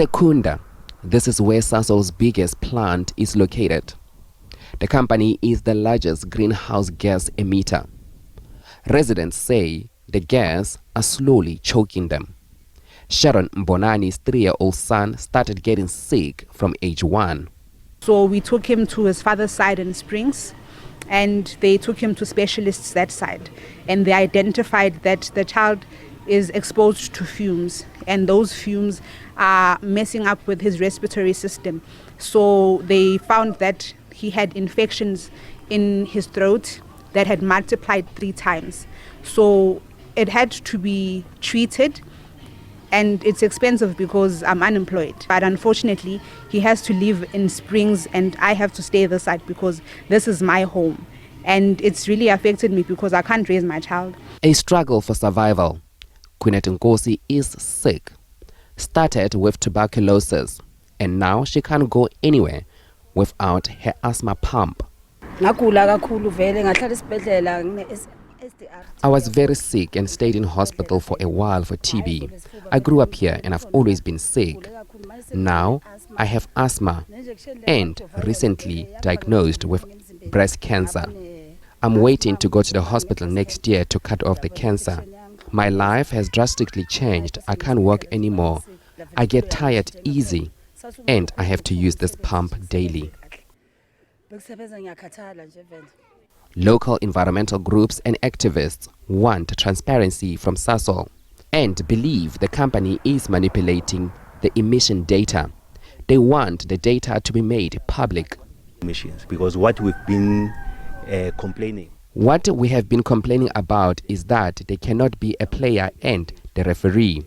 Secunda. This is where Sasol's biggest plant is located. The company is the largest greenhouse gas emitter. Residents say the gas are slowly choking them. Sharon Mbonani's 3-year-old son started getting sick from age 1. So we took him to his father's side in Springs, and they took him to specialists that side. And they identified that the child is exposed to fumes, and those fumes are messing up with his respiratory system. So they found that he had infections in his throat that had multiplied 3 times. So it had to be treated, and it's expensive because I'm unemployed. But unfortunately, he has to live in Springs and I have to stay this side because this is my home. And it's really affected me because I can't raise my child. A struggle for survival. Quinette Nkosi is sick. Started with tuberculosis, and now she can't go anywhere without her asthma pump. I was very sick and stayed in hospital for a while for TB. I grew up here and I've always been sick. Now I have asthma and recently diagnosed with breast cancer. I'm waiting to go to the hospital next year to cut off the cancer. My life has drastically changed. I can't walk anymore. I get tired easy and I have to use this pump daily. Local environmental groups and activists want transparency from Sasol and believe the company is manipulating the emission data. They want the data to be made public. Emissions, because what we've been complaining. What we have been complaining about is that they cannot be a player and the referee.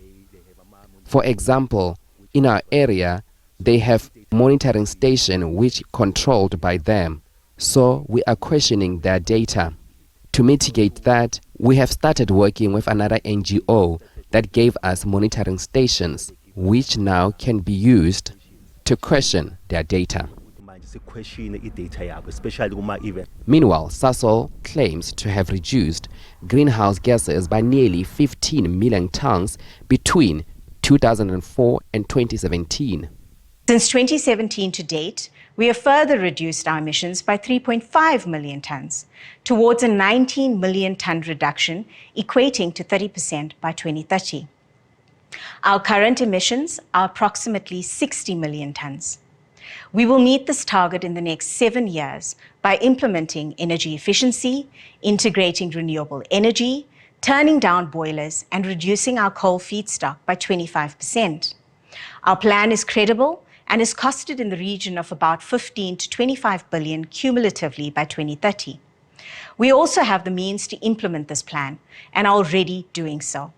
For example, in our area, they have monitoring station which controlled by them. So we are questioning their data. To mitigate that, we have started working with another NGO that gave us monitoring stations, which now can be used to question their data. Meanwhile, Sasol claims to have reduced greenhouse gases by nearly 15 million tons between 2004 and 2017. Since 2017 to date, we have further reduced our emissions by 3.5 million tons, towards a 19 million ton reduction, equating to 30% by 2030. Our current emissions are approximately 60 million tons. We will meet this target in the next 7 years by implementing energy efficiency, integrating renewable energy, turning down boilers, and reducing our coal feedstock by 25%. Our plan is credible and is costed in the region of about 15 to 25 billion cumulatively by 2030. We also have the means to implement this plan and are already doing so.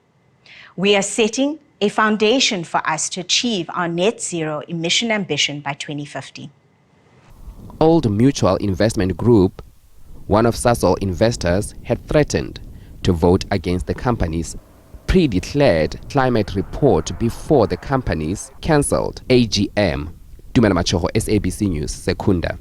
We are setting a foundation for us to achieve our net zero emission ambition by 2050. Old Mutual Investment Group, one of Sasol investors, had threatened to vote against the company's pre-declared climate report before the company's cancelled AGM. Mpumalanga, SABC News, Secunda.